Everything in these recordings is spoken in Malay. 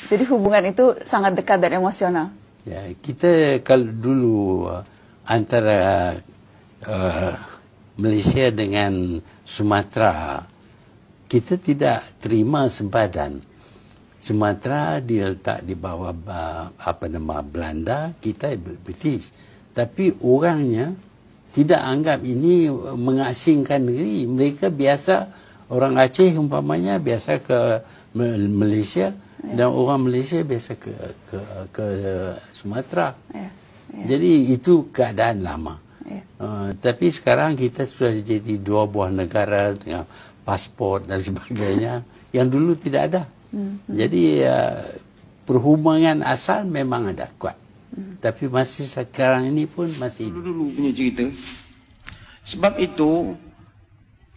Jadi hubungan itu sangat dekat dan emosional. Ya, kita kalau dulu antara Malaysia dengan Sumatera, kita tidak terima sempadan. Sumatera diletak di bawah Belanda, kita British. Tapi orangnya tidak anggap ini mengasingkan negeri. Mereka biasa, orang Aceh umpamanya biasa ke Malaysia, dan orang Malaysia biasa ke Sumatera. Jadi itu keadaan lama. Tapi sekarang kita sudah jadi dua buah negara dengan pasport dan sebagainya yang dulu tidak ada. Jadi perhubungan asal memang ada kuat. Tapi masih sekarang ini pun masih dulu punya cerita. Sebab itu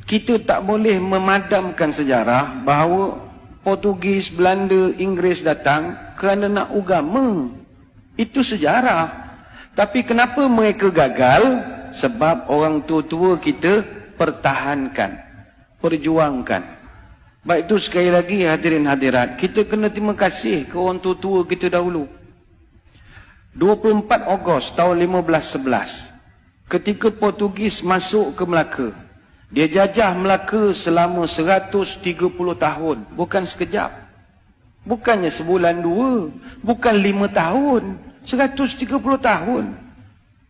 kita tak boleh memadamkan sejarah bahawa Portugis, Belanda, Inggeris datang kerana nak agama. Itu sejarah. Tapi kenapa mereka gagal? Sebab orang tua-tua kita pertahankan, perjuangkan. Baik itu sekali lagi hadirin hadirat, kita kena terima kasih ke orang tua-tua kita dahulu. 24 Ogos tahun 1511, ketika Portugis masuk ke Melaka, dia jajah Melaka selama 130 tahun, bukan sekejap. Bukannya sebulan dua, bukan 5 tahun, 130 tahun.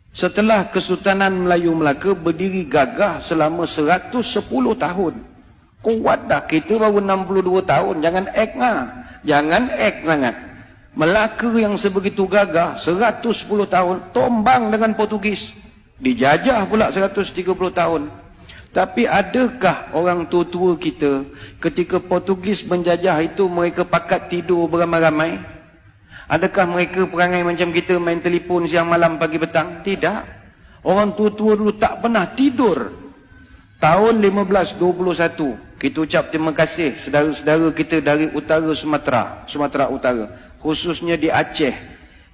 Setelah Kesultanan Melayu Melaka berdiri gagah selama 110 tahun. Kuat dah, kita baru 62 tahun, jangan act lah. Jangan act sangat. Melaka yang sebegitu gagah 110 tahun tombang dengan Portugis. Dijajah pula 130 tahun. Tapi adakah orang tua-tua kita ketika Portugis menjajah itu mereka pakat tidur beramai-ramai? Adakah mereka perangai macam kita main telefon siang malam pagi petang? Tidak. Orang tua-tua dulu tak pernah tidur. Tahun 1521 kita ucap terima kasih saudara-saudara kita dari utara Sumatera Utara, khususnya di Aceh,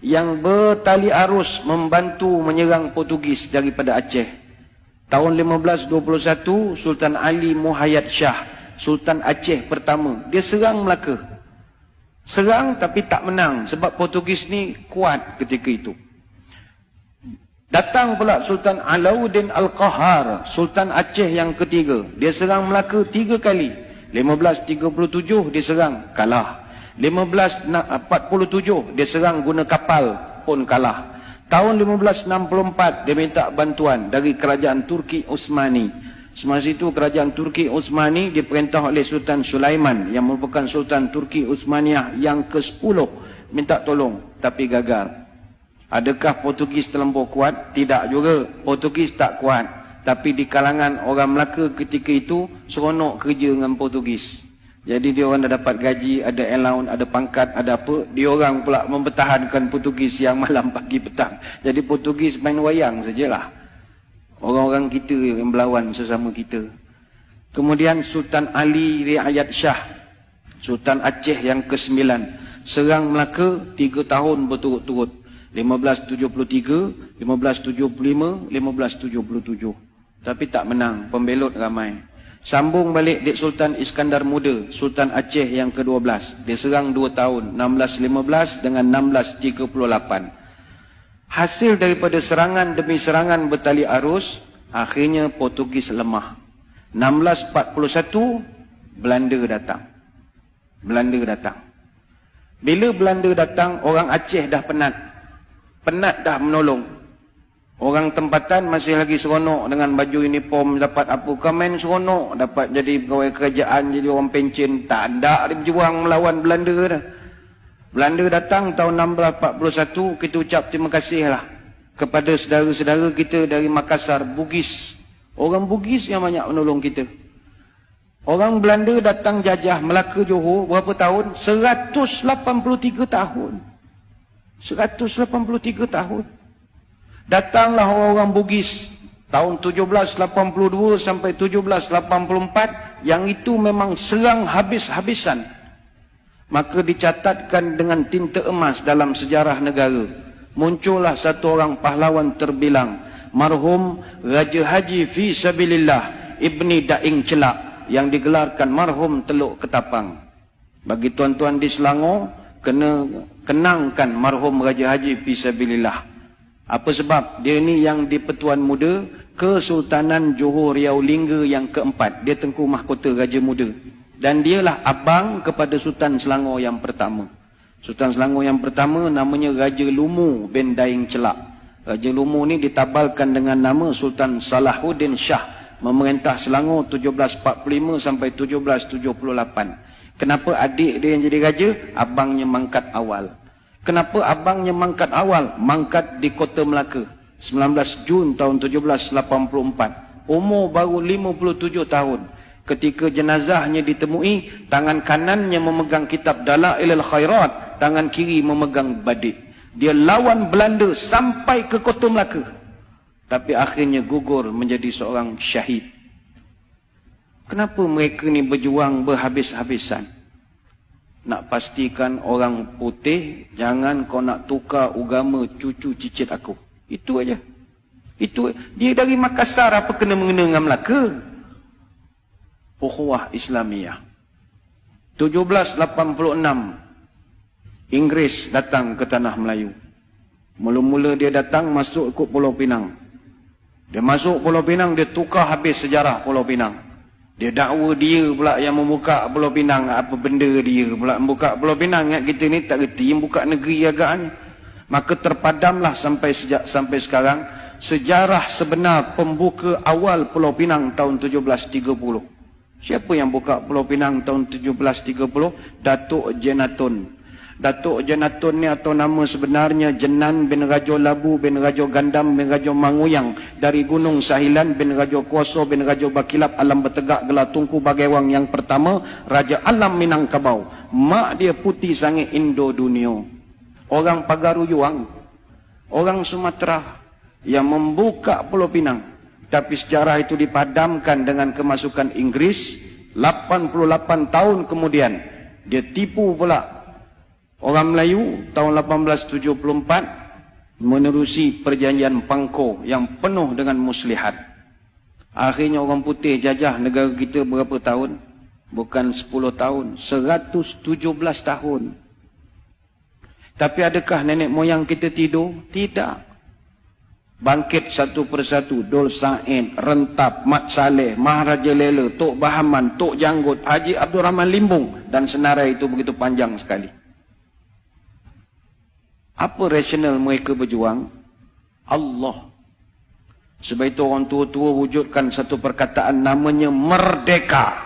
yang bertali arus membantu menyerang Portugis daripada Aceh. Tahun 1521 Sultan Ali Muhayyad Shah, Sultan Aceh pertama, dia serang Melaka. Serang tapi tak menang sebab Portugis ni kuat ketika itu. Datang pula Sultan Alauddin Al-Qahar, Sultan Aceh yang ketiga. Dia serang Melaka 3 kali. 1537 dia serang, kalah. 1547 dia serang guna kapal, pun kalah. Tahun 1564 dia minta bantuan dari kerajaan Turki Utsmani. Semasa itu kerajaan Turki Utsmani diperintah oleh Sultan Sulaiman yang merupakan Sultan Turki Utsmaniyah yang ke-10, minta tolong tapi gagal. Adakah Portugis terlampau kuat? Tidak juga. Portugis tak kuat. Tapi di kalangan orang Melaka ketika itu seronok kerja dengan Portugis. Jadi dia orang dah dapat gaji, ada allowance, ada pangkat, ada apa. Dia orang pula mempertahankan Portugis siang malam pagi petang. Jadi Portugis main wayang sajalah. Orang-orang kita yang berlawan sesama kita. Kemudian Sultan Ali Riayat Shah, Sultan Aceh yang ke-9, serang Melaka 3 tahun berturut-turut. 1573, 1575, 1577. Tapi tak menang, pembelot ramai. Sambung balik Dik Sultan Iskandar Muda, Sultan Aceh yang ke-12. Dia serang 2 tahun, 1615 dengan 1638. Hasil daripada serangan demi serangan bertali arus, akhirnya Portugis lemah. 1641, Belanda datang. Bila Belanda datang, orang Aceh dah penat dah menolong. Orang tempatan masih lagi seronok dengan baju uniform, dapat apa, komen seronok, dapat jadi pegawai kerajaan, jadi orang pencen. Tak ada dia berjuang melawan Belanda dah. Belanda datang tahun 1641, kita ucap terima kasih lah kepada saudara-saudara kita dari Makassar, Bugis. Orang Bugis yang banyak menolong kita. Orang Belanda datang jajah Melaka Johor berapa tahun? 183 tahun. 183 tahun. Datanglah orang-orang Bugis tahun 1782 sampai 1784, yang itu memang serang habis-habisan. Maka dicatatkan dengan tinta emas dalam sejarah negara. Muncullah satu orang pahlawan terbilang, marhum Raja Haji Fi Sabilillah Ibni Daing Celak, yang digelarkan marhum Teluk Ketapang. Bagi tuan-tuan di Selangor, kena kenangkan marhum Raja Haji Fisabilillah. Apa sebab? Dia ni yang di Pertuan Muda Kesultanan Johor Riau Lingga yang keempat. Dia Tengku Mahkota Raja Muda. Dan dialah abang kepada Sultan Selangor yang pertama. Sultan Selangor yang pertama namanya Raja Lumu bin Daing Celak. Raja Lumu ni ditabalkan dengan nama Sultan Salahuddin Shah. Memerintah Selangor 1745 sampai 1778. Kenapa adik dia yang jadi raja? Abangnya mangkat awal. Kenapa abangnya mangkat awal? Mangkat di Kota Melaka 19 Jun tahun 1784. Umur baru 57 tahun. Ketika jenazahnya ditemui, tangan kanannya memegang kitab Dalailul Khairat, tangan kiri memegang badik. Dia lawan Belanda sampai ke Kota Melaka. Tapi akhirnya gugur menjadi seorang syahid. Kenapa mereka ni berjuang berhabis-habisan? Nak pastikan orang putih, jangan kau nak tukar agama cucu cicit aku. Itu aja. Itu dia dari Makassar, apa kena mengena dengan Melaka? Ukhuwah Islamiyah. 1786 Inggeris datang ke tanah Melayu. Mula-mula dia datang masuk ikut Pulau Pinang. Dia masuk Pulau Pinang, dia tukar habis sejarah Pulau Pinang. Dia dakwa dia pula yang membuka Pulau Pinang. Apa benda dia pula membuka Pulau Pinang? Ingat kita ni tak reti yang buka negeri agaknya. Maka terpadamlah sampai sekarang sejarah sebenar pembuka awal Pulau Pinang tahun 1730. Siapa yang buka Pulau Pinang tahun 1730? Datuk Jenatun. Datuk Jenatun ni atau nama sebenarnya Jenan bin Rajo Labu bin Rajo Gandam bin Rajo Manguyang dari Gunung Sahilan bin Rajo Kuoso bin Rajo Bakilap Alam Bertegak Gelar Tunku Bagaiwang yang pertama, Raja Alam Minangkabau. Mak dia putih sangat Indo Dunia. Orang Pagaruyuang, orang Sumatera yang membuka Pulau Pinang. Tapi sejarah itu dipadamkan dengan kemasukan Inggris. 88 tahun kemudian dia tipu pula orang Melayu tahun 1874 menerusi perjanjian Pangko yang penuh dengan muslihat. Akhirnya orang putih jajah negara kita berapa tahun? Bukan 10 tahun, 117 tahun. Tapi adakah nenek moyang kita tidur? Tidak. Bangkit satu persatu, Dol Said, Rentap, Mat Saleh, Maharaja Lela, Tok Bahaman, Tok Janggut, Haji Abdul Rahman Limbung, dan senarai itu begitu panjang sekali. Apa rasional mereka berjuang? Allah. Sebab itu orang tua-tua wujudkan satu perkataan namanya merdeka.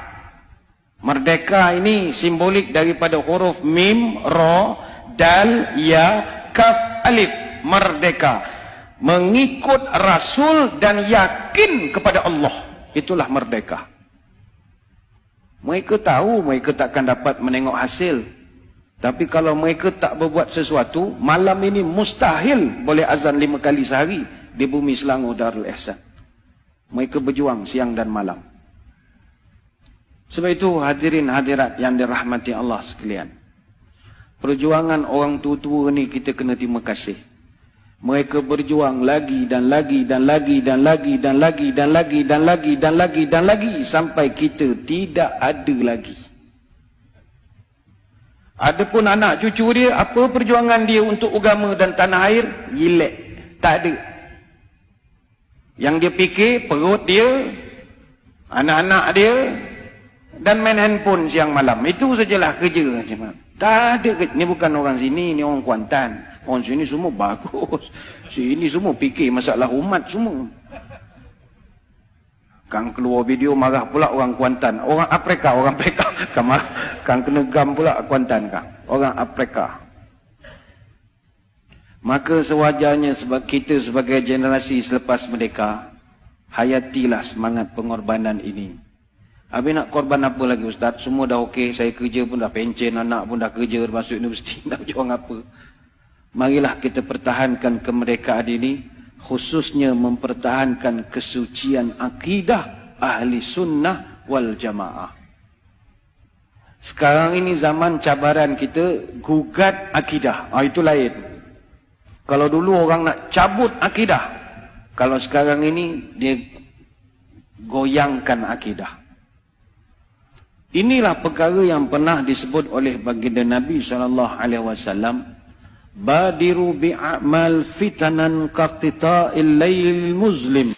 Merdeka ini simbolik daripada huruf mim, ra, dal, ya, kaf, alif. Merdeka. Mengikut Rasul dan yakin kepada Allah. Itulah merdeka. Mereka tahu mereka takkan dapat menengok hasil. Tapi kalau mereka tak berbuat sesuatu, malam ini mustahil boleh azan 5 kali sehari di bumi Selangor Darul Ihsan. Mereka berjuang siang dan malam. Sebab itu hadirin hadirat yang dirahmati Allah sekalian. Perjuangan orang tua-tua ni kita kena terima kasih. Mereka berjuang lagi dan lagi dan lagi dan lagi dan lagi dan lagi dan lagi dan lagi dan lagi sampai kita tidak ada lagi. Adapun anak cucu dia, apa perjuangan dia untuk agama dan tanah air? Yilek. Tak ada. Yang dia fikir perut dia, anak-anak dia, dan main handphone siang malam. Itu sajalah kerja. Tak ada. Ni bukan orang sini, ni orang Kuantan. Orang sini semua bagus. Sini semua fikir masalah umat semua. Kang keluar video marah pula orang Kuantan. Orang Afrika. Kang kena gam pula Kuantan kang. Orang Afrika. Maka sewajarnya sebab kita sebagai generasi selepas merdeka, hayatilah semangat pengorbanan ini. Habis nak korban apa lagi Ustaz? Semua dah okey. Saya kerja pun dah pencen. Anak pun dah kerja. Masuk universiti. Nak berjuang apa? Marilah kita pertahankan kemerdekaan ini, khususnya mempertahankan kesucian akidah ahli sunnah wal jamaah. Sekarang ini zaman cabaran kita gugat akidah. Itu lain. Kalau dulu orang nak cabut akidah, kalau sekarang ini dia goyangkan akidah. Inilah perkara yang pernah disebut oleh baginda Nabi SAW. Badiru bi'amal fitanan qaqtita'il lail muslim.